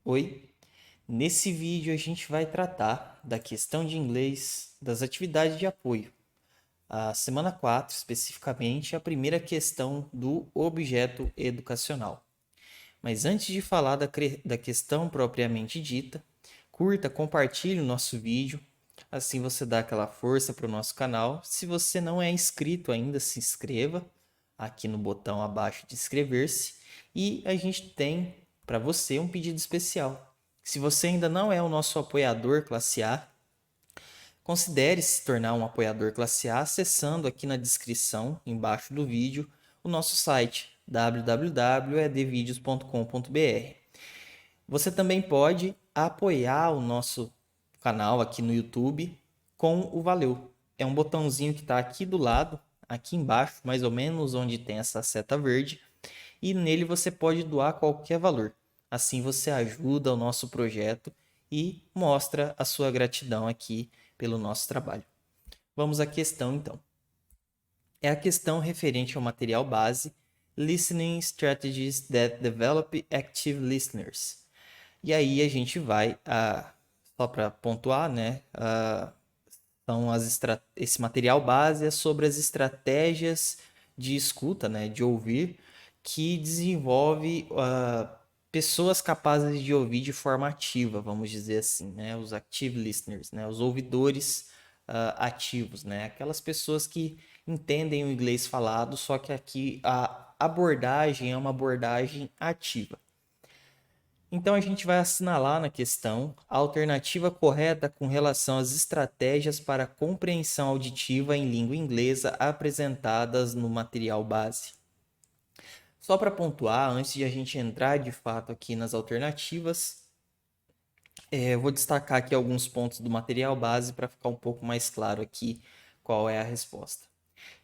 Oi, nesse vídeo a gente vai tratar da questão de inglês das atividades de apoio. A semana 4, especificamente, a primeira questão do objeto educacional. Mas antes de falar da questão propriamente dita, curta, compartilhe o nosso vídeo, assim você dá aquela força para o nosso canal. Se você não é inscrito ainda, se inscreva aqui no botão abaixo de inscrever-se. E a gente tem para você um pedido especial. Se você ainda não é o nosso apoiador classe A, considere se tornar um apoiador classe A acessando aqui na descrição, embaixo do vídeo, o nosso site www.edvideos.com.br. Você também pode apoiar o nosso canal aqui no YouTube com o Valeu. É um botãozinho que está aqui do lado, aqui embaixo, mais ou menos onde tem essa seta verde, e nele você pode doar qualquer valor. Assim você ajuda o nosso projeto e mostra a sua gratidão aqui pelo nosso trabalho. Vamos à questão então. É a questão referente ao material base Listening Strategies that Develop Active Listeners. E aí a gente vai, só para pontuar, né? Esse material base é sobre as estratégias de escuta, né? De ouvir, que desenvolve pessoas capazes de ouvir de forma ativa, vamos dizer assim, né? Os active listeners, né? Os ouvidores ativos, né? Aquelas pessoas que entendem o inglês falado, só que aqui a abordagem é uma abordagem ativa. Então a gente vai assinalar na questão a alternativa correta com relação às estratégias para compreensão auditiva em língua inglesa apresentadas no material base. Só para pontuar, antes de a gente entrar de fato aqui nas alternativas, eu vou destacar aqui alguns pontos do material base para ficar um pouco mais claro aqui qual é a resposta.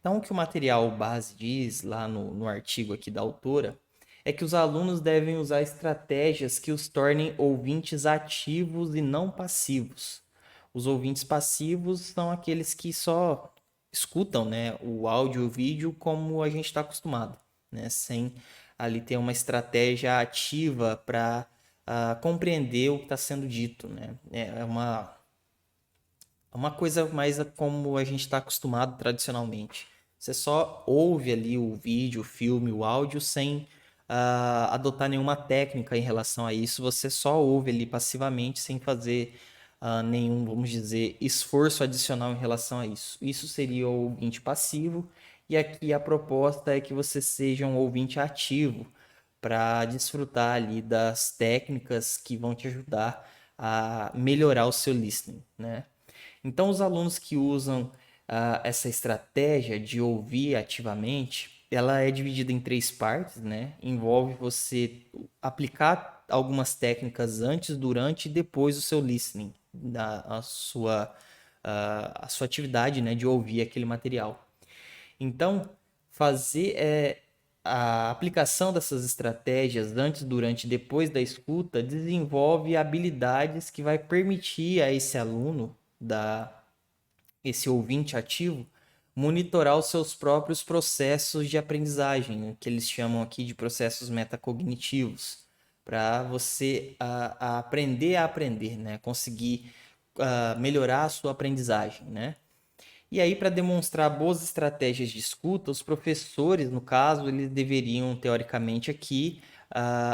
Então, o que o material base diz lá no artigo aqui da autora é que os alunos devem usar estratégias que os tornem ouvintes ativos e não passivos. Os ouvintes passivos são aqueles que só escutam, né, o áudio e o vídeo como a gente está acostumado, né, sem ali ter uma estratégia ativa para compreender o que está sendo dito. Né? É uma coisa mais como a gente está acostumado tradicionalmente. Você só ouve ali o vídeo, o filme, o áudio sem adotar nenhuma técnica em relação a isso. Você só ouve ali passivamente sem fazer nenhum, vamos dizer, esforço adicional em relação a isso. Isso seria o ouvinte passivo. E aqui a proposta é que você seja um ouvinte ativo para desfrutar ali das técnicas que vão te ajudar a melhorar o seu listening, né? Então, os alunos que usam essa estratégia de ouvir ativamente, ela é dividida em três partes, né? Envolve você aplicar algumas técnicas antes, durante e depois do seu listening, a sua atividade, né, de ouvir aquele material. Então, fazer a aplicação dessas estratégias antes, durante e depois da escuta desenvolve habilidades que vai permitir a esse aluno esse ouvinte ativo, monitorar os seus próprios processos de aprendizagem, né, que eles chamam aqui de processos metacognitivos, para você aprender a aprender, né, conseguir melhorar a sua aprendizagem, né? E aí, para demonstrar boas estratégias de escuta, os professores, no caso, eles deveriam, teoricamente, aqui,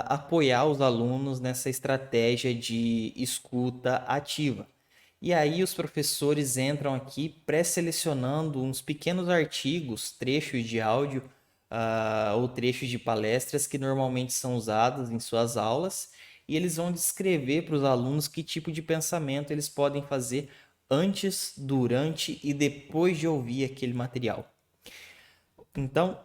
apoiar os alunos nessa estratégia de escuta ativa. E aí, os professores entram aqui pré-selecionando uns pequenos artigos, trechos de áudio, ou trechos de palestras que normalmente são usados em suas aulas, e eles vão descrever para os alunos que tipo de pensamento eles podem fazer antes, durante e depois de ouvir aquele material. Então,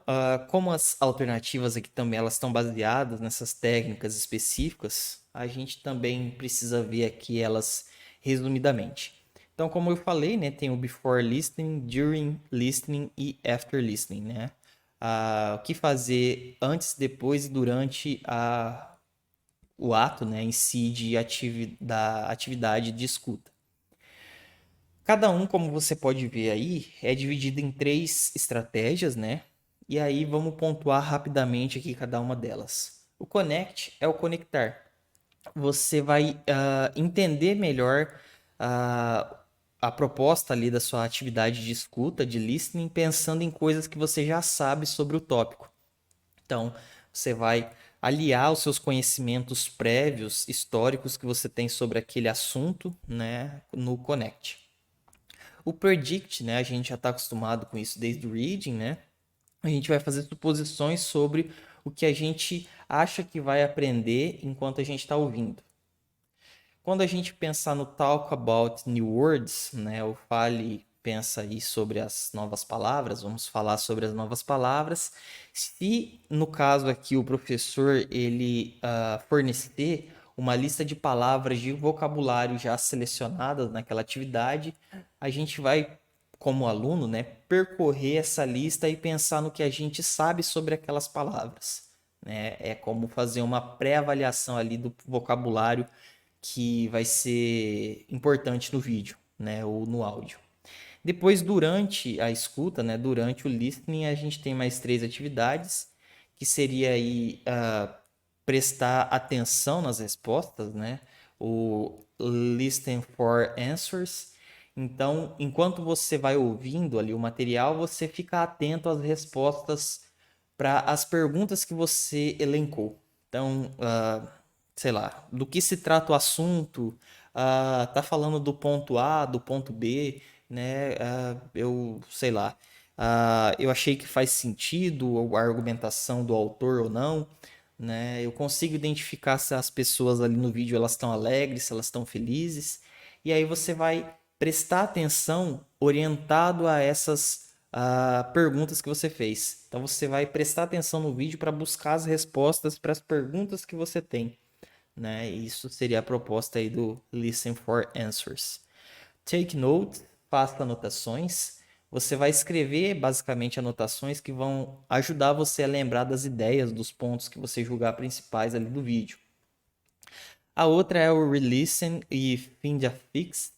como as alternativas aqui também elas estão baseadas nessas técnicas específicas, a gente também precisa ver aqui elas resumidamente. Então, como eu falei, né, tem o before listening, during listening e after listening, né? O que fazer antes, depois e durante o ato, né, em si da atividade de escuta. Cada um, como você pode ver aí, é dividido em três estratégias, né? E aí vamos pontuar rapidamente aqui cada uma delas. O connect é o conectar. você vai entender melhor ah, a proposta ali da sua atividade de escuta, de listening, pensando em coisas que você já sabe sobre o tópico. Então, você vai aliar os seus conhecimentos prévios, históricos que você tem sobre aquele assunto, né, no Connect. O Predict, né, a gente já está acostumado com isso desde o Reading, né? A gente vai fazer suposições sobre o que a gente acha que vai aprender enquanto a gente está ouvindo. Quando a gente pensar no Talk About New Words, né, o Fale pensa aí sobre as novas palavras, vamos falar sobre as novas palavras. Se no caso aqui o professor ele fornecer uma lista de palavras de vocabulário já selecionadas naquela atividade, a gente vai, como aluno, né, percorrer essa lista e pensar no que a gente sabe sobre aquelas palavras. Né? É como fazer uma pré-avaliação ali do vocabulário que vai ser importante no vídeo, né, ou no áudio. Depois, durante a escuta, né, durante o listening, a gente tem mais 3 atividades, que seria aí prestar atenção nas respostas, né, o listen for answers. Então, enquanto você vai ouvindo ali o material, você fica atento às respostas para as perguntas que você elencou. Então, sei lá, do que se trata o assunto, tá falando do ponto A, do ponto B, né? Eu sei lá, eu achei que faz sentido a argumentação do autor ou não, né? Eu consigo identificar se as pessoas ali no vídeo elas estão alegres, se elas estão felizes, e aí você vai prestar atenção orientado a essas perguntas que você fez. Então você vai prestar atenção no vídeo para buscar as respostas para as perguntas que você tem, né? Isso seria a proposta aí do Listen for Answers. Take note, faça anotações. Você vai escrever basicamente anotações que vão ajudar você a lembrar das ideias, dos pontos que você julgar principais ali do vídeo. A outra é o Relisten e Find a Fix.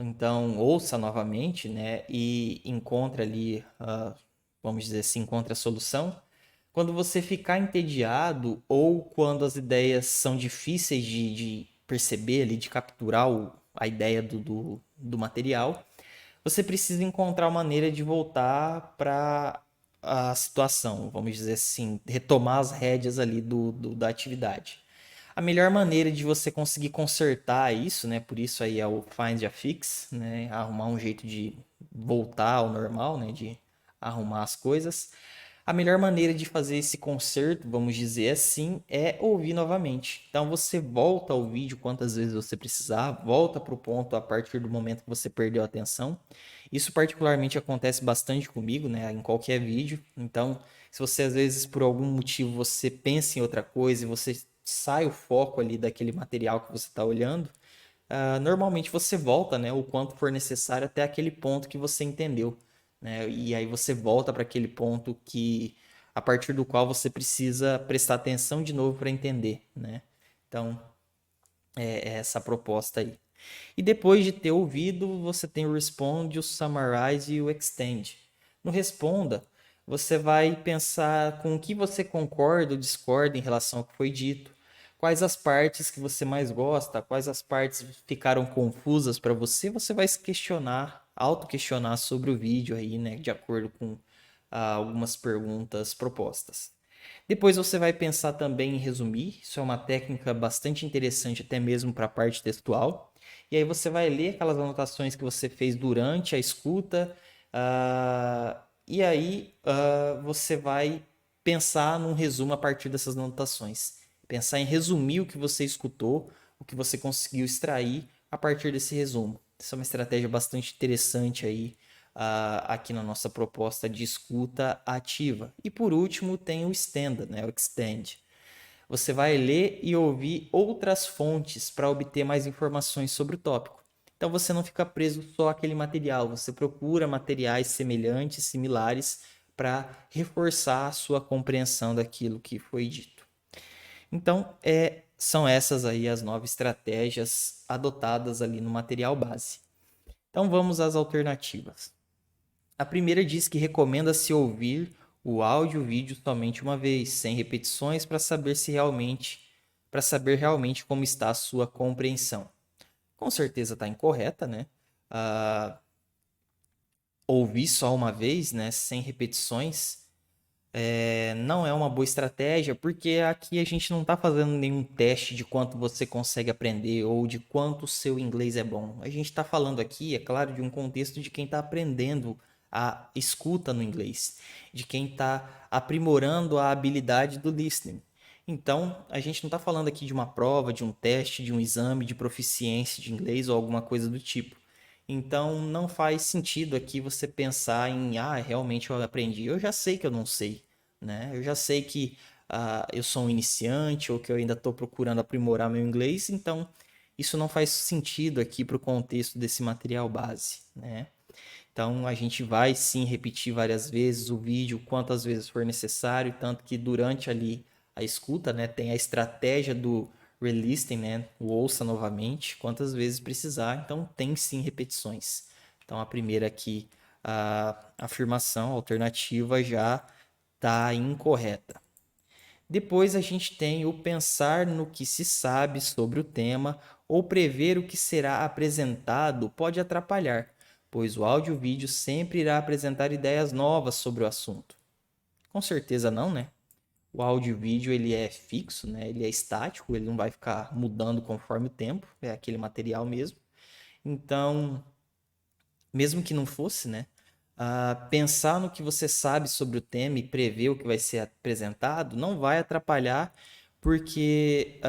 Então, ouça novamente, né? E encontre ali, vamos dizer assim, encontre a solução. Quando você ficar entediado ou quando as ideias são difíceis de perceber ali, de capturar a ideia do material, você precisa encontrar uma maneira de voltar para a situação, vamos dizer assim, retomar as rédeas ali da atividade. A melhor maneira de você conseguir consertar isso, né? Por isso aí é o Find a Fix, né? Arrumar um jeito de voltar ao normal, né? De arrumar as coisas. A melhor maneira de fazer esse conserto, vamos dizer assim, é ouvir novamente. Então você volta ao vídeo quantas vezes você precisar, volta para o ponto a partir do momento que você perdeu a atenção. Isso particularmente acontece bastante comigo, né? Em qualquer vídeo. Então, se você às vezes por algum motivo você pensa em outra coisa e você sai o foco ali daquele material que você está olhando, normalmente você volta, né, o quanto for necessário até aquele ponto que você entendeu, né? E aí você volta para aquele ponto que a partir do qual você precisa prestar atenção de novo para entender, né? Então, é essa a proposta aí. E depois de ter ouvido, você tem o Respond, o Summarize e o Extend. No Responda, você vai pensar com o que você concorda ou discorda em relação ao que foi dito, quais as partes que você mais gosta, quais as partes ficaram confusas para você, você vai se questionar, auto-questionar sobre o vídeo aí, né, de acordo com algumas perguntas propostas. Depois você vai pensar também em resumir, isso é uma técnica bastante interessante até mesmo para a parte textual. E aí você vai ler aquelas anotações que você fez durante a escuta, e aí você vai pensar num resumo a partir dessas anotações. Pensar em resumir o que você escutou, o que você conseguiu extrair a partir desse resumo. Essa é uma estratégia bastante interessante aí aqui na nossa proposta de escuta ativa. E por último tem o Extend, né? O Extend. Você vai ler e ouvir outras fontes para obter mais informações sobre o tópico. Então você não fica preso só àquele material, você procura materiais semelhantes, similares, para reforçar a sua compreensão daquilo que foi dito. Então, são essas aí as 9 estratégias adotadas ali no material base. Então vamos às alternativas. A primeira diz que recomenda-se ouvir o áudio e o vídeo somente uma vez, sem repetições, para saber se realmente para saber realmente como está a sua compreensão. Com certeza está incorreta, né? Ah, ouvir só uma vez, né, sem repetições, não é uma boa estratégia, porque aqui a gente não está fazendo nenhum teste de quanto você consegue aprender ou de quanto o seu inglês é bom. A gente está falando aqui, é claro, de um contexto de quem está aprendendo a escuta no inglês, de quem está aprimorando a habilidade do listening. Então, a gente não está falando aqui de uma prova, de um teste, de um exame de proficiência de inglês ou alguma coisa do tipo. Então, não faz sentido aqui você pensar em, realmente eu aprendi. Eu já sei que eu não sei, né? Eu já sei que eu sou um iniciante ou que eu ainda estou procurando aprimorar meu inglês, então isso não faz sentido aqui para o contexto desse material base, né? Então, a gente vai sim repetir várias vezes o vídeo, quantas vezes for necessário, tanto que durante ali a escuta, né, tem a estratégia do releasing, né, o ouça novamente, quantas vezes precisar. Então, tem sim repetições. Então, a primeira aqui, a afirmação alternativa já está incorreta. Depois a gente tem o pensar no que se sabe sobre o tema ou prever o que será apresentado pode atrapalhar, pois o áudio-vídeo sempre irá apresentar ideias novas sobre o assunto. Com certeza não, né? O áudio-vídeo ele é fixo, né? Ele é estático, ele não vai ficar mudando conforme o tempo, é aquele material mesmo. Então, mesmo que não fosse, né? Pensar no que você sabe sobre o tema e prever o que vai ser apresentado não vai atrapalhar, porque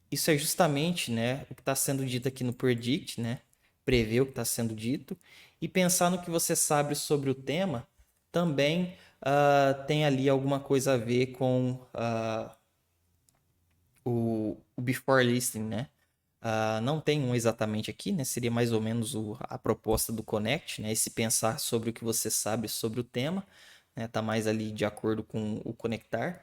isso é justamente, né, o que está sendo dito aqui no predict, né? Prever o que está sendo dito e pensar no que você sabe sobre o tema também tem ali alguma coisa a ver com o before listening, né? Não tem um exatamente aqui, né? Seria mais ou menos a proposta do Connect, né? Esse pensar sobre o que você sabe sobre o tema, né? Tá mais ali de acordo com o conectar.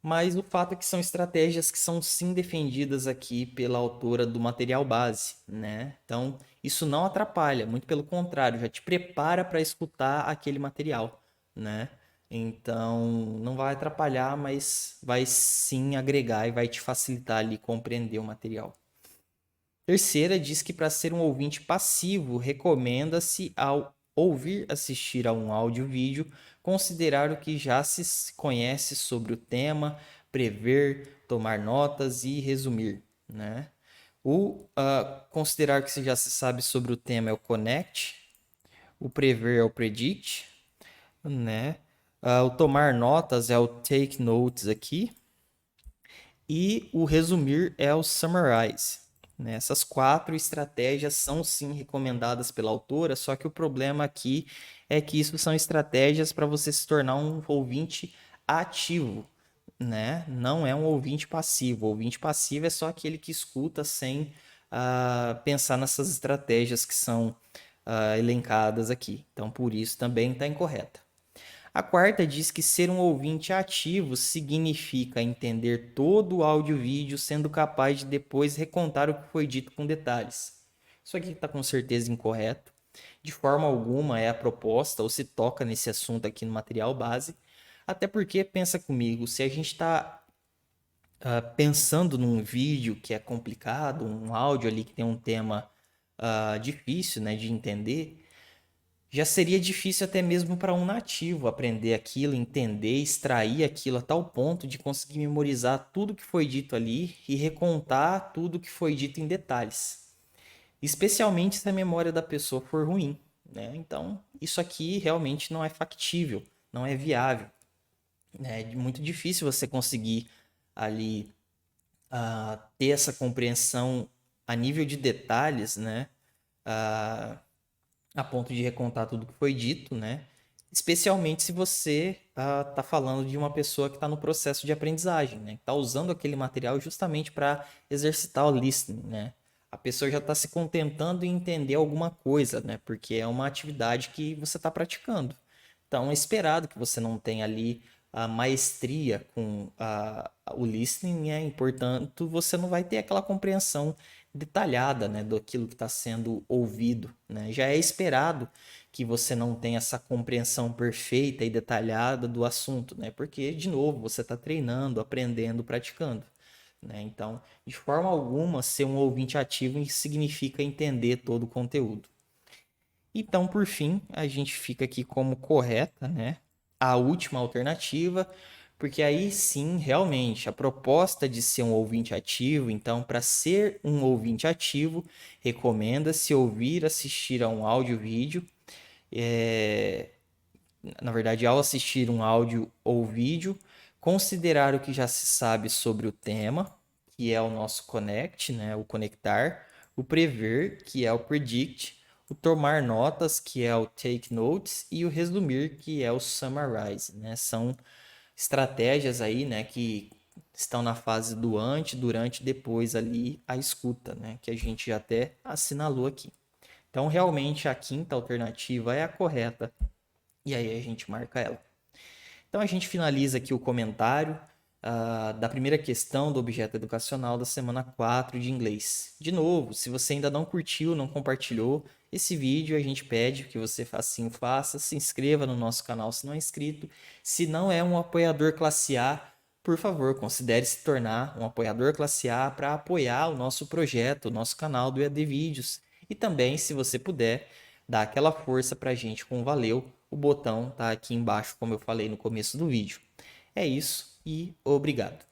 Mas o fato é que são estratégias que são sim defendidas aqui pela autora do material base, né? Então, isso não atrapalha, muito pelo contrário, já te prepara para escutar aquele material, né? Então, não vai atrapalhar, mas vai sim agregar e vai te facilitar ali compreender o material. Terceira diz que para ser um ouvinte passivo, recomenda-se ao ouvir assistir a um áudio-vídeo, considerar o que já se conhece sobre o tema, prever, tomar notas e resumir, né? O considerar que já se sabe sobre o tema é o connect, o prever é o predict, né? O tomar notas é o take notes aqui, e o resumir é o summarize. Né? Essas quatro estratégias são sim recomendadas pela autora, só que o problema aqui é que isso são estratégias para você se tornar um ouvinte ativo, né? Não é um ouvinte passivo. O ouvinte passivo é só aquele que escuta sem pensar nessas estratégias que são elencadas aqui. Então, por isso também está incorreta. A quarta diz que ser um ouvinte ativo significa entender todo o áudio e vídeo, sendo capaz de depois recontar o que foi dito com detalhes. Isso aqui está com certeza incorreto. De forma alguma é a proposta ou se toca nesse assunto aqui no material base. Até porque, pensa comigo, se a gente está pensando num vídeo que é complicado, um áudio ali que tem um tema difícil, né, de entender, já seria difícil até mesmo para um nativo aprender aquilo, entender, extrair aquilo a tal ponto de conseguir memorizar tudo que foi dito ali e recontar tudo que foi dito em detalhes. Especialmente se a memória da pessoa for ruim, né? Então, isso aqui realmente não é factível, não é viável. Né? É muito difícil você conseguir ali ter essa compreensão a nível de detalhes, né? A ponto de recontar tudo que foi dito, né? Especialmente se você está falando de uma pessoa que está no processo de aprendizagem, né? Está usando aquele material justamente para exercitar o listening, né? A pessoa já está se contentando em entender alguma coisa, né? Porque é uma atividade que você está praticando. Então é esperado que você não tenha ali a maestria com o listening, né? E, portanto, você não vai ter aquela compreensão detalhada, né, daquilo que está sendo ouvido, né? Já é esperado que você não tenha essa compreensão perfeita e detalhada do assunto, né? Porque, de novo, você está treinando, aprendendo, praticando, né? Então, de forma alguma, ser um ouvinte ativo significa entender todo o conteúdo. Então, por fim, a gente fica aqui como correta, né? A última alternativa, porque aí sim, realmente, a proposta de ser um ouvinte ativo, então, para ser um ouvinte ativo, recomenda-se ouvir, assistir a um áudio-vídeo. Na verdade, ao assistir um áudio ou vídeo, considerar o que já se sabe sobre o tema, que é o nosso connect, né? O conectar, o prever, que é o predict, o tomar notas, que é o take notes, e o resumir, que é o summarize, né? São estratégias aí, né, que estão na fase do antes, durante e depois ali a escuta, né, que a gente já até assinalou aqui. Então, realmente a quinta alternativa é a correta e aí a gente marca ela. Então a gente finaliza aqui o comentário da primeira questão do objeto educacional da semana 4 de inglês. De novo, se você ainda não curtiu, não compartilhou esse vídeo, a gente pede que você assim faça, se inscreva no nosso canal se não é inscrito. Se não é um apoiador classe A, por favor, considere se tornar um apoiador classe A para apoiar o nosso projeto, o nosso canal do EAD Vídeos. E também, se você puder, dar aquela força para a gente com valeu. O botão tá aqui embaixo, como eu falei no começo do vídeo. É isso e obrigado.